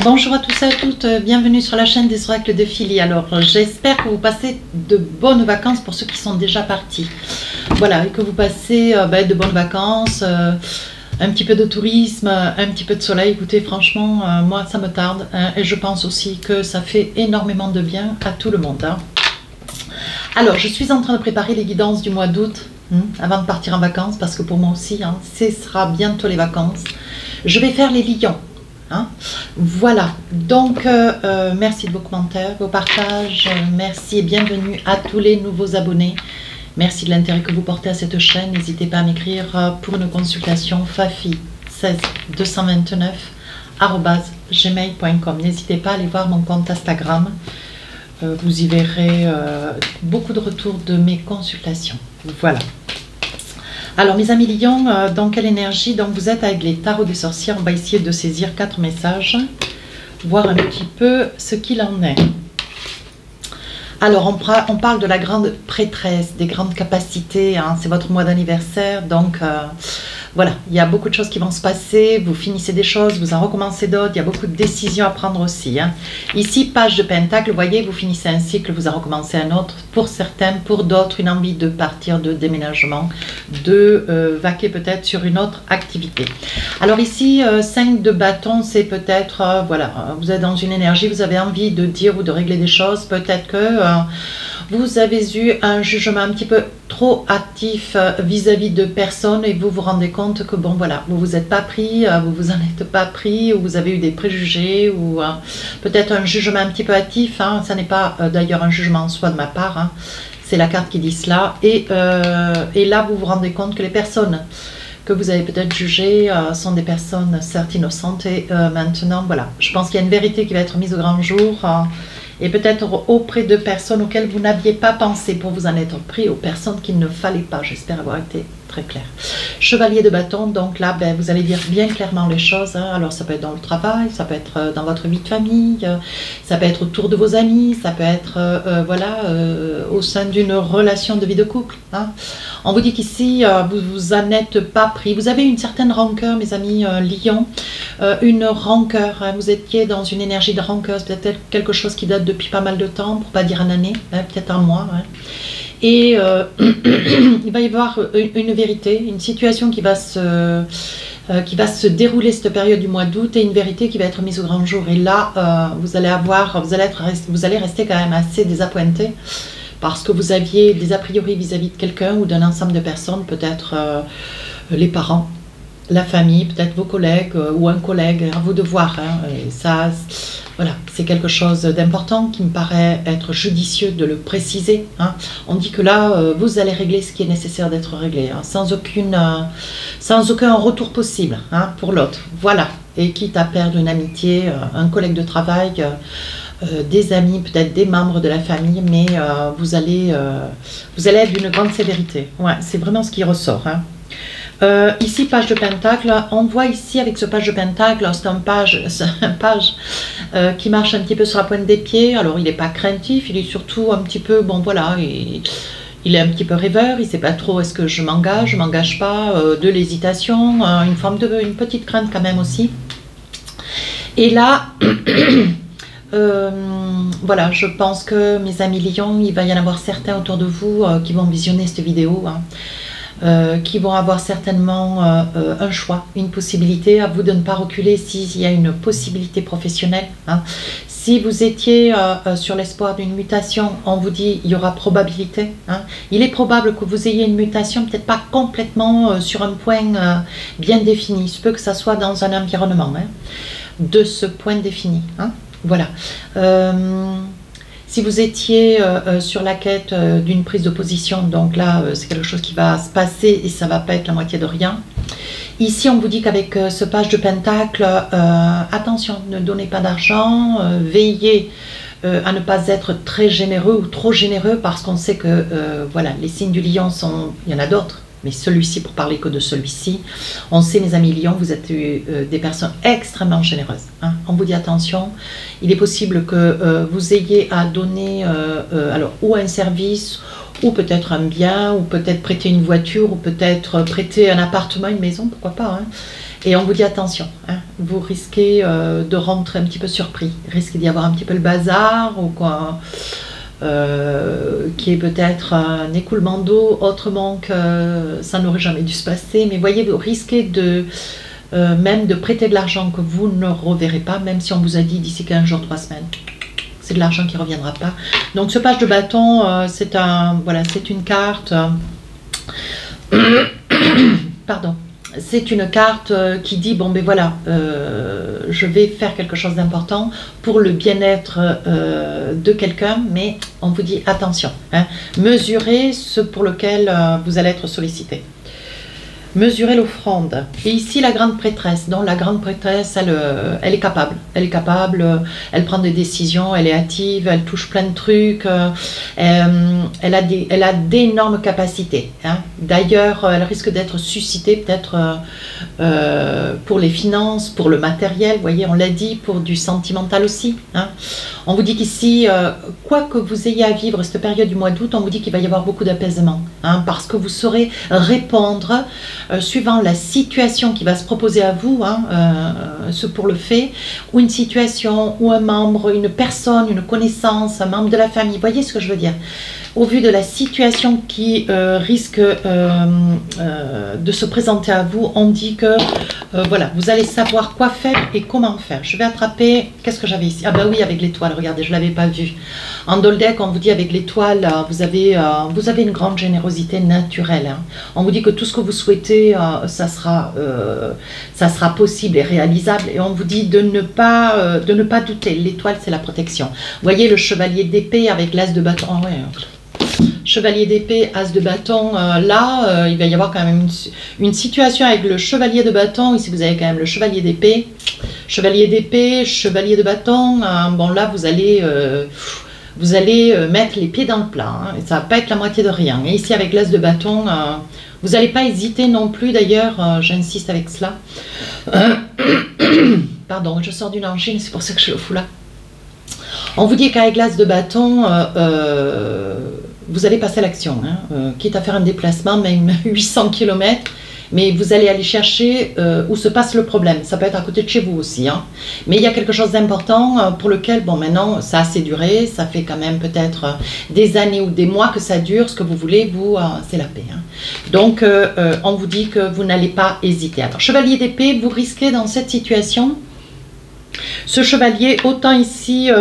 Bonjour à tous et à toutes, bienvenue sur la chaîne des oracles de Philly. Alors j'espère que vous passez de bonnes vacances pour ceux qui sont déjà partis. Voilà, et que vous passez de bonnes vacances, un petit peu de tourisme, un petit peu de soleil. Écoutez, franchement, moi ça me tarde et je pense aussi que ça fait énormément de bien à tout le monde. Alors je suis en train de préparer les guidances du mois d'août avant de partir en vacances, parce que pour moi aussi, ce sera bientôt les vacances. Je vais faire les lions. Voilà, donc merci de vos commentaires, vos partages, merci et bienvenue à tous les nouveaux abonnés. Merci de l'intérêt que vous portez à cette chaîne. N'hésitez pas à m'écrire pour une consultation fafi16229@gmail.com. N'hésitez pas à aller voir mon compte Instagram. Vous y verrez beaucoup de retours de mes consultations. Voilà. Alors mes amis lions, dans quelle énergie donc vous êtes avec les tarots des sorcières? On va essayer de saisir 4 messages, voir un petit peu ce qu'il en est. Alors on parle de la grande prêtresse, des grandes capacités, c'est votre mois d'anniversaire, donc voilà, il y a beaucoup de choses qui vont se passer, vous finissez des choses, vous en recommencez d'autres, il y a beaucoup de décisions à prendre aussi. Ici, page de pentacle, vous voyez, vous finissez un cycle, vous en recommencez un autre, pour certains, pour d'autres, une envie de partir, de déménagement, de vaquer peut-être sur une autre activité. Alors ici, 5 de bâton, c'est peut-être, voilà, vous êtes dans une énergie, vous avez envie de dire ou de régler des choses, peut-être que vous avez eu un jugement un petit peu trop actif vis-à-vis de personnes et vous vous rendez compte que bon voilà, vous vous êtes pas pris, vous vous en êtes pas pris, ou vous avez eu des préjugés, ou peut-être un jugement un petit peu actif, ça n'est pas d'ailleurs un jugement en soi de ma part, c'est la carte qui dit cela, et là vous vous rendez compte que les personnes que vous avez peut-être jugées sont des personnes certes innocentes, et maintenant voilà, je pense qu'il y a une vérité qui va être mise au grand jour, et peut-être auprès de personnes auxquelles vous n'aviez pas pensé pour vous en être pris, aux personnes qu'il ne fallait pas. J'espère avoir été très clair. Chevalier de bâton, donc là, vous allez dire bien clairement les choses. Alors ça peut être dans le travail, ça peut être dans votre vie de famille, ça peut être autour de vos amis, ça peut être au sein d'une relation de vie de couple. On vous dit qu'ici, vous vous en êtes pas pris. Vous avez une certaine rancœur, mes amis lions, une rancœur. Vous étiez dans une énergie de rancœur, peut-être quelque chose qui date depuis pas mal de temps, pour pas dire une année, peut-être un mois. Et il va y avoir une vérité, une situation qui va se dérouler cette période du mois d'août, et une vérité qui va être mise au grand jour. Et là, vous allez rester quand même assez désappointé, parce que vous aviez des a priori vis-à-vis de quelqu'un ou d'un ensemble de personnes, peut-être les parents, la famille, peut-être vos collègues ou un collègue, à vous de voir. Et ça, voilà, c'est quelque chose d'important qui me paraît être judicieux de le préciser. On dit que là, vous allez régler ce qui est nécessaire d'être réglé, sans aucun retour possible pour l'autre. Voilà, et quitte à perdre une amitié, un collègue de travail, des amis, peut-être des membres de la famille, mais vous allez être d'une grande sévérité. Ouais, c'est vraiment ce qui ressort. Ici, page de pentacle, on voit ici avec ce page de pentacle, c'est un page qui marche un petit peu sur la pointe des pieds. Alors il n'est pas craintif, il est surtout un petit peu, bon voilà, il est un petit peu rêveur, il ne sait pas trop est-ce que je m'engage pas, de l'hésitation, une petite crainte quand même aussi. Et là, voilà, je pense que mes amis lions, il va y en avoir certains autour de vous qui vont visionner cette vidéo, qui vont avoir certainement un choix, une possibilité, à vous de ne pas reculer s'il y a une possibilité professionnelle. Si vous étiez sur l'espoir d'une mutation, on vous dit il y aura probabilité. Il est probable que vous ayez une mutation, peut-être pas complètement sur un point bien défini. Il se peut que ça soit dans un environnement de ce point défini. Voilà. Si vous étiez sur la quête d'une prise de position, donc là, c'est quelque chose qui va se passer et ça ne va pas être la moitié de rien. Ici, on vous dit qu'avec ce page de pentacle, attention, ne donnez pas d'argent, veillez à ne pas être très généreux ou trop généreux, parce qu'on sait que voilà, les signes du lion sont, il y en a d'autres, mais celui-ci, pour parler que de celui-ci, on sait, mes amis lions, vous êtes des personnes extrêmement généreuses. On vous dit attention, il est possible que vous ayez à donner alors ou un service, ou peut-être un bien, ou peut-être prêter une voiture, ou peut-être prêter un appartement, une maison, pourquoi pas. Et on vous dit attention, hein, vous risquez de rentrer un petit peu surpris, il risque d'y avoir un petit peu le bazar ou quoi, qui est peut-être un écoulement d'eau autrement que ça n'aurait jamais dû se passer. Mais voyez, vous risquez de même de prêter de l'argent que vous ne reverrez pas, même si on vous a dit d'ici 15 jours, 3 semaines. C'est de l'argent qui ne reviendra pas. Donc ce page de bâton, c'est voilà, c'est une carte... pardon. C'est une carte qui dit, bon ben voilà, je vais faire quelque chose d'important pour le bien-être de quelqu'un, mais on vous dit attention, hein, mesurez ce pour lequel vous allez être sollicité. Mesurer l'offrande. Et ici, la grande prêtresse. Donc, la grande prêtresse, elle est capable. Elle est capable, elle prend des décisions, elle est hâtive, elle touche plein de trucs. Elle a d'énormes capacités. Hein. D'ailleurs, elle risque d'être suscitée peut-être pour les finances, pour le matériel. Vous voyez, on l'a dit, pour du sentimental aussi. Hein. On vous dit qu'ici, quoi que vous ayez à vivre cette période du mois d'août, on vous dit qu'il va y avoir beaucoup d'apaisement. Hein, parce que vous saurez répondre suivant la situation qui va se proposer à vous, hein, ce pour le fait, ou une situation, ou un membre, une personne, une connaissance, un membre de la famille. Vous voyez ce que je veux dire? Au vu de la situation qui risque de se présenter à vous, on dit que voilà, vous allez savoir quoi faire et comment faire. Je vais attraper, qu'est-ce que j'avais ici? Ah ben oui, avec l'étoile, regardez, je ne l'avais pas vu. En Doldek, on vous dit avec l'étoile, vous avez une grande générosité naturelle. Hein. On vous dit que tout ce que vous souhaitez, ça sera possible et réalisable. Et on vous dit de ne pas douter. L'étoile, c'est la protection. Vous voyez le chevalier d'épée avec l'as de bâton. Oh, ouais. Chevalier d'épée, as de bâton, là, il va y avoir quand même une situation avec le chevalier de bâton. Ici, vous avez quand même le chevalier d'épée, chevalier de bâton. Bon, là, vous allez mettre les pieds dans le plat. Hein, et ça va pas être la moitié de rien. Et ici, avec l'as de bâton, vous n'allez pas hésiter non plus. D'ailleurs, j'insiste avec cela. Pardon, je sors d'une angine, c'est pour ça que je le fous là. On vous dit qu'avec l'as de bâton, vous allez passer à l'action, hein, quitte à faire un déplacement, même 800 km, mais vous allez aller chercher où se passe le problème. Ça peut être à côté de chez vous aussi, hein. Mais il y a quelque chose d'important pour lequel, bon, maintenant, ça a assez duré, ça fait quand même peut-être des années ou des mois que ça dure. Ce que vous voulez, vous, c'est la paix. Hein. Donc, on vous dit que vous n'allez pas hésiter. Alors, chevalier d'épée, vous risquez dans cette situation... Ce chevalier, autant ici,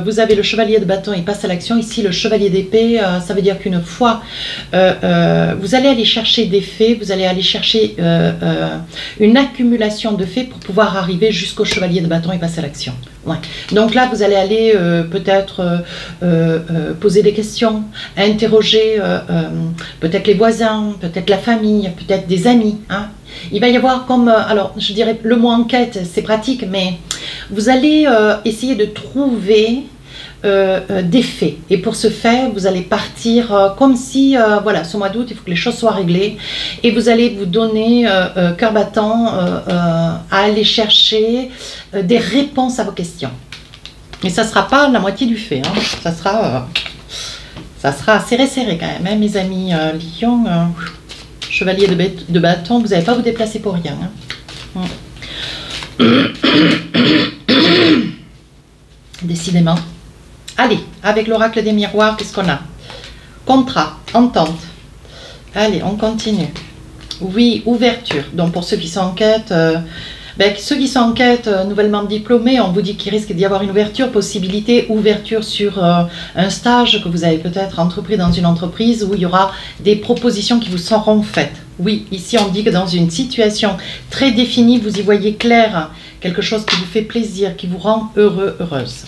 vous avez le chevalier de bâton, il passe à l'action. Ici, le chevalier d'épée, ça veut dire qu'une fois, vous allez aller chercher des faits, vous allez aller chercher une accumulation de faits pour pouvoir arriver jusqu'au chevalier de bâton et passer à l'action. Ouais. Donc là, vous allez aller peut-être poser des questions, interroger peut-être les voisins, peut-être la famille, peut-être des amis. Hein. Il va y avoir comme, alors je dirais le mot enquête, c'est pratique, mais vous allez essayer de trouver des faits. Et pour ce faire, vous allez partir comme si, voilà, ce mois d'août, il faut que les choses soient réglées. Et vous allez vous donner cœur battant à aller chercher des réponses à vos questions. Et ça ne sera pas la moitié du fait. Hein. Ça sera serré quand même, hein, mes amis Lion. Chevalier de bâton, vous n'allez pas vous déplacer pour rien. Hein. Décidément. Allez, avec l'oracle des miroirs, qu'est-ce qu'on a? Contrat, entente. Allez, on continue. Oui, ouverture. Donc pour ceux qui sont en quête, ceux qui sont en quête nouvellement diplômés, on vous dit qu'il risque d'y avoir une ouverture, possibilité, ouverture sur un stage que vous avez peut-être entrepris dans une entreprise où il y aura des propositions qui vous seront faites. Oui, ici on dit que dans une situation très définie, vous y voyez clair, quelque chose qui vous fait plaisir, qui vous rend heureux, heureuse.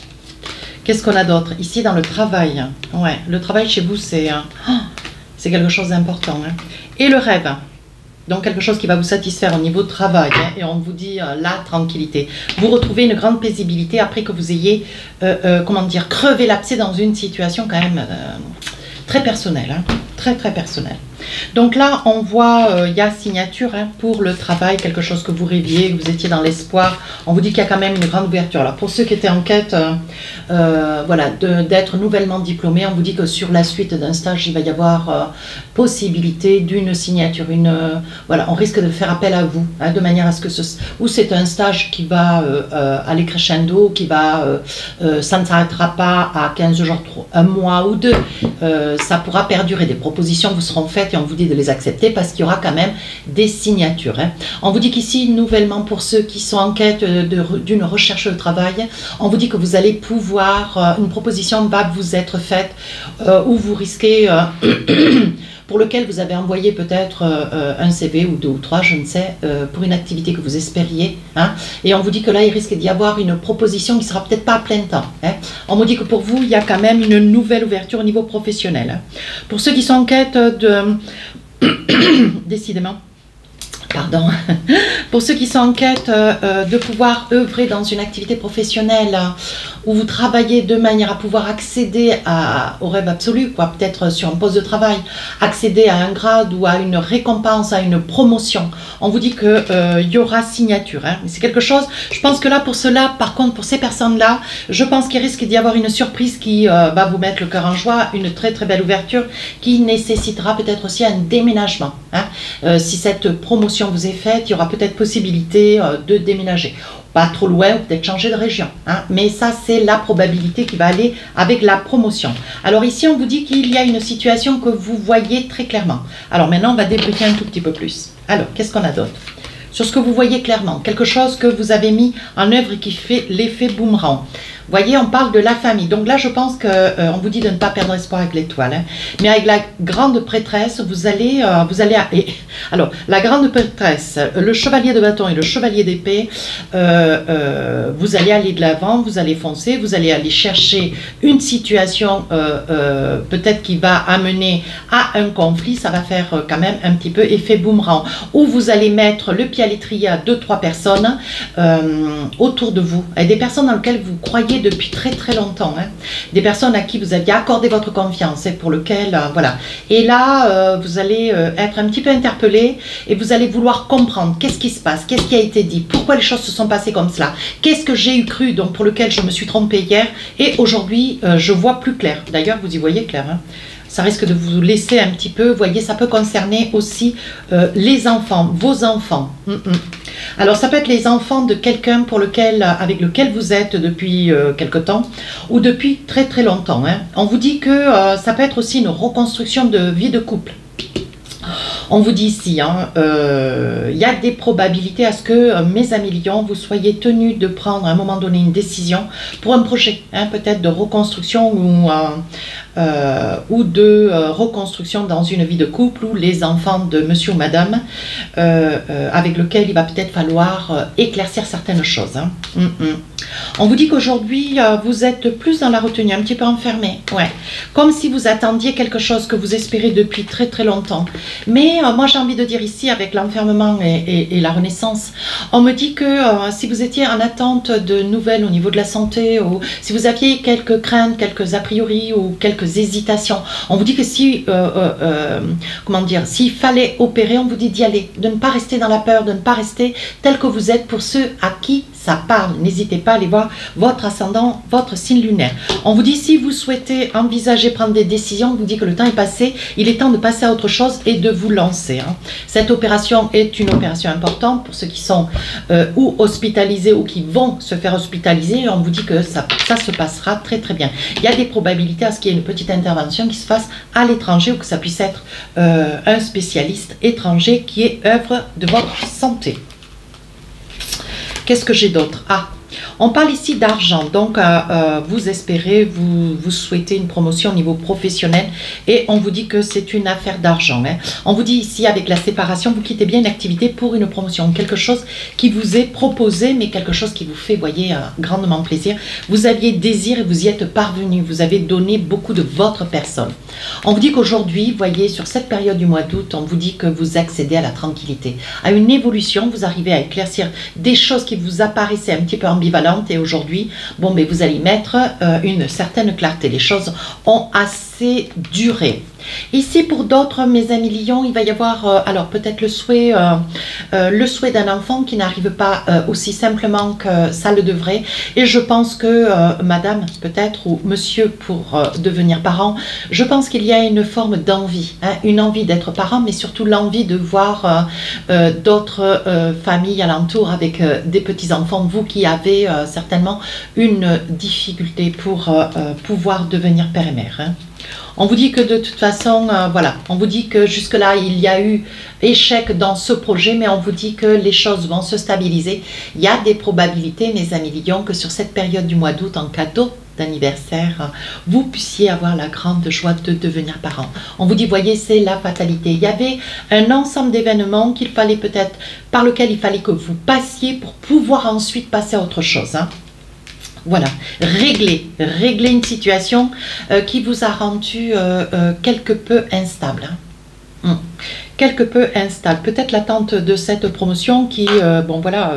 Qu'est-ce qu'on a d'autre? Ici dans le travail, ouais, le travail chez vous c'est quelque chose d'important. Hein. Et le rêve. Donc quelque chose qui va vous satisfaire au niveau de travail, hein, et on vous dit la tranquillité. Vous retrouvez une grande paisibilité après que vous ayez, comment dire, crevé l'abcès dans une situation quand même très personnelle. Hein. très très personnel. Donc là, on voit, il y a signature hein, pour le travail, quelque chose que vous rêviez, que vous étiez dans l'espoir. On vous dit qu'il y a quand même une grande ouverture. Alors pour ceux qui étaient en quête voilà, d'être nouvellement diplômés, on vous dit que sur la suite d'un stage, il va y avoir possibilité d'une signature. Voilà, on risque de faire appel à vous, hein, de manière à ce que ou c'est un stage qui va aller crescendo, qui va, ça ne s'arrêtera pas à 15 jours, un mois ou deux. Ça pourra perdurer. Des propositions vous seront faites et on vous dit de les accepter parce qu'il y aura quand même des signatures. Hein. On vous dit qu'ici, nouvellement, pour ceux qui sont en quête d'une recherche de travail, on vous dit que vous allez pouvoir, une proposition va vous être faite où vous risquez, pour lequel vous avez envoyé peut-être un CV ou deux ou trois, je ne sais, pour une activité que vous espériez. Hein. Et on vous dit que là, il risque d'y avoir une proposition qui ne sera peut-être pas à plein temps. Hein. On vous dit que pour vous, il y a quand même une nouvelle ouverture au niveau professionnel. Hein. Pour ceux qui sont en quête de... Décidément. Pardon. Pour ceux qui sont en quête de pouvoir œuvrer dans une activité professionnelle où vous travaillez de manière à pouvoir accéder au rêve absolu, quoi, peut-être sur un poste de travail, accéder à un grade ou à une récompense, à une promotion, on vous dit qu'il y aura signature. Hein. C'est quelque chose, je pense que là, pour cela, par contre, pour ces personnes-là, je pense qu'il risque d'y avoir une surprise qui va vous mettre le cœur en joie, une très très belle ouverture qui nécessitera peut-être aussi un déménagement. Hein. Si cette promotion vous est faite, il y aura peut-être possibilité de déménager. Pas trop loin ou peut-être changer de région. Hein. Mais ça, c'est la probabilité qui va aller avec la promotion. Alors ici, on vous dit qu'il y a une situation que vous voyez très clairement. Alors maintenant, on va débriefer un tout petit peu plus. Alors, qu'est-ce qu'on a d'autre? Sur ce que vous voyez clairement, quelque chose que vous avez mis en œuvre et qui fait l'effet boomerang. Vous voyez, on parle de la famille. Donc là, je pense qu'on vous dit de ne pas perdre espoir avec l'étoile. Hein. Mais avec la grande prêtresse, vous allez alors, la grande prêtresse, le chevalier de bâton et le chevalier d'épée, vous allez aller de l'avant, vous allez foncer, vous allez aller chercher une situation peut-être qui va amener à un conflit. Ça va faire quand même un petit peu effet boomerang. Où vous allez mettre le pied à l'étrier à 2-3 personnes autour de vous. Et des personnes dans lesquelles vous croyez depuis très très longtemps, hein. Des personnes à qui vous aviez accordé votre confiance et pour lequel, voilà. Et là, vous allez être un petit peu interpellé et vous allez vouloir comprendre qu'est-ce qui se passe, qu'est-ce qui a été dit, pourquoi les choses se sont passées comme cela, qu'est-ce que j'ai eu cru, donc pour lequel je me suis trompée hier et aujourd'hui, je vois plus clair. D'ailleurs, vous y voyez clair, hein. Ça risque de vous laisser un petit peu, vous voyez, ça peut concerner aussi les enfants, vos enfants. Alors, ça peut être les enfants de quelqu'un avec lequel vous êtes depuis quelque temps ou depuis très très longtemps. Hein. On vous dit que ça peut être aussi une reconstruction de vie de couple. On vous dit ici, hein, y a des probabilités à ce que, mes amis lions, vous soyez tenus de prendre à un moment donné une décision pour un projet, hein, peut-être de reconstruction ou de reconstruction dans une vie de couple ou les enfants de monsieur ou madame avec lequel il va peut-être falloir éclaircir certaines choses. Hein. On vous dit qu'aujourd'hui, vous êtes plus dans la retenue, un petit peu enfermé. Ouais. Comme si vous attendiez quelque chose que vous espérez depuis très très longtemps. Mais moi, j'ai envie de dire ici, avec l'enfermement et la renaissance, on me dit que si vous étiez en attente de nouvelles au niveau de la santé, ou si vous aviez quelques craintes, quelques a priori ou quelques hésitations, on vous dit que si, comment dire, s'il fallait opérer, on vous dit d'y aller, de ne pas rester dans la peur, de ne pas rester tel que vous êtes pour ceux à qui ça parle. N'hésitez pas à aller voir votre ascendant, votre signe lunaire. On vous dit si vous souhaitez envisager, prendre des décisions, on vous dit que le temps est passé, il est temps de passer à autre chose et de vous lancer. Hein. Cette opération est une opération importante pour ceux qui sont ou hospitalisés ou qui vont se faire hospitaliser. On vous dit que ça se passera très très bien. Il y a des probabilités à ce qu'il y ait une petite intervention qui se fasse à l'étranger ou que ça puisse être un spécialiste étranger qui est œuvre de votre santé. Qu'est-ce que j'ai d'autre? Ah, on parle ici d'argent, donc vous espérez, vous souhaitez une promotion au niveau professionnel et on vous dit que c'est une affaire d'argent. Hein. On vous dit ici avec la séparation, vous quittez bien une activité pour une promotion, quelque chose qui vous est proposé mais quelque chose qui vous fait, voyez, grandement plaisir. Vous aviez désir et vous y êtes parvenu, vous avez donné beaucoup de votre personne. On vous dit qu'aujourd'hui, voyez, sur cette période du mois d'août, on vous dit que vous accédez à la tranquillité, à une évolution, vous arrivez à éclaircir des choses qui vous apparaissaient un petit peu ambivalentes et aujourd'hui, bon, mais vous allez mettre une certaine clarté. Les choses ont assez assez durer. Ici, pour d'autres, mes amis lions, il va y avoir alors peut-être le souhait d'un enfant qui n'arrive pas aussi simplement que ça le devrait. Et je pense que madame, peut-être, ou monsieur, pour devenir parent, je pense qu'il y a une forme d'envie, hein, une envie d'être parent, mais surtout l'envie de voir d'autres familles alentour avec des petits-enfants. Vous qui avez certainement une difficulté pour pouvoir devenir père et mère. Hein. On vous dit que de toute façon, voilà, on vous dit que jusque-là, il y a eu échec dans ce projet, mais on vous dit que les choses vont se stabiliser. Il y a des probabilités, mes amis lions, que sur cette période du mois d'août, en cadeau d'anniversaire, vous puissiez avoir la grande joie de devenir parent. On vous dit, voyez, c'est la fatalité. Il y avait un ensemble d'événements qu'il fallait peut-être, par lequel il fallait que vous passiez pour pouvoir ensuite passer à autre chose. Hein. Voilà, régler une situation qui vous a rendu quelque peu instable. Hein. Quelque peu instable. Peut-être l'attente de cette promotion qui, bon voilà,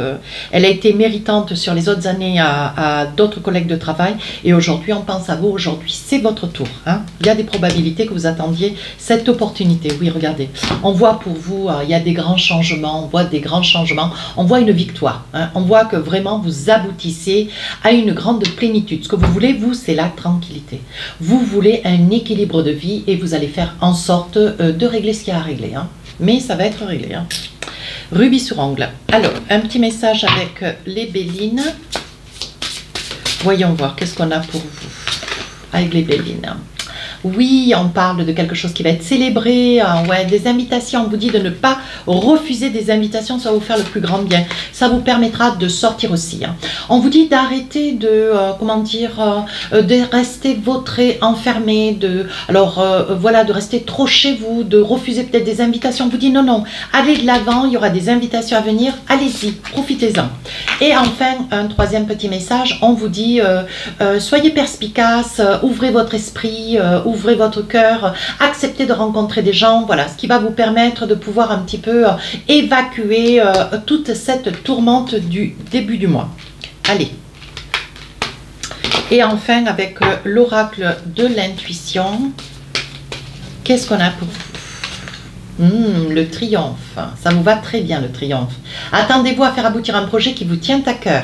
elle a été méritante sur les autres années à d'autres collègues de travail et aujourd'hui on pense à vous, aujourd'hui c'est votre tour. Hein. Il y a des probabilités que vous attendiez cette opportunité. Oui, regardez, on voit pour vous, il y a des grands changements, on voit des grands changements, on voit une victoire. Hein. On voit que vraiment vous aboutissez à une grande plénitude. Ce que vous voulez, vous, c'est la tranquillité. Vous voulez un équilibre de vie et vous allez faire en sorte de régler ce qu'il y a à régler. Hein. Mais ça va être réglé. Hein. Rubis sur ongle. Alors, un petit message avec les Bélines. Voyons voir, qu'est-ce qu'on a pour vous avec les Bélines. Oui, on parle de quelque chose qui va être célébré, ouais, des invitations. On vous dit de ne pas refuser des invitations, ça va vous faire le plus grand bien. Ça vous permettra de sortir aussi. Hein. On vous dit d'arrêter de, comment dire, de rester vautré, enfermé, voilà, de rester trop chez vous, de refuser peut-être des invitations. On vous dit non, non, allez de l'avant, il y aura des invitations à venir, allez-y, profitez-en. Et enfin, un troisième petit message, on vous dit, soyez perspicace, ouvrez votre esprit, ouvrez votre cœur, acceptez de rencontrer des gens, voilà, ce qui va vous permettre de pouvoir un petit peu évacuer toute cette tourmente du début du mois. Allez. Et enfin, avec l'oracle de l'intuition, qu'est-ce qu'on a pour vous? Le triomphe. Ça vous va très bien, le triomphe. Attendez-vous à faire aboutir un projet qui vous tient à cœur.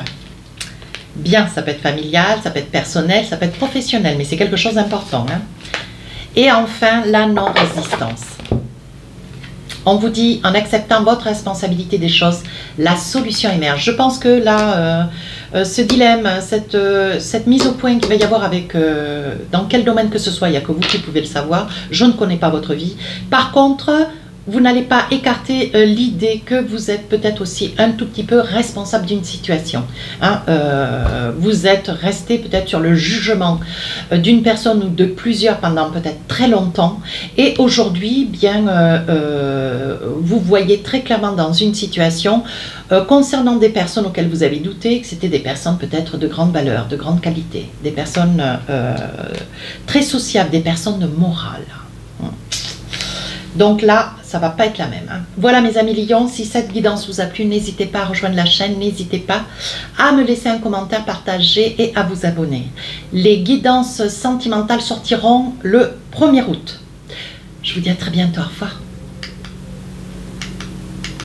Bien, ça peut être familial, ça peut être personnel, ça peut être professionnel, mais c'est quelque chose d'important. Hein. Et enfin, la non-résistance. On vous dit, en acceptant votre responsabilité des choses, la solution émerge. Je pense que là, ce dilemme, cette mise au point qu'il va y avoir avec, dans quel domaine que ce soit, il n'y a que vous qui pouvez le savoir, je ne connais pas votre vie. Par contre, vous n'allez pas écarter l'idée que vous êtes peut-être aussi un tout petit peu responsable d'une situation. Hein, vous êtes resté peut-être sur le jugement d'une personne ou de plusieurs pendant peut-être très longtemps. Et aujourd'hui, bien, vous voyez très clairement dans une situation concernant des personnes auxquelles vous avez douté que c'était des personnes peut-être de grande valeur, de grande qualité, des personnes très sociables, des personnes morales. Donc là, ça ne va pas être la même. Hein. Voilà mes amis lions, si cette guidance vous a plu, n'hésitez pas à rejoindre la chaîne, n'hésitez pas à me laisser un commentaire, partager et à vous abonner. Les guidances sentimentales sortiront le 1er août. Je vous dis à très bientôt, au revoir.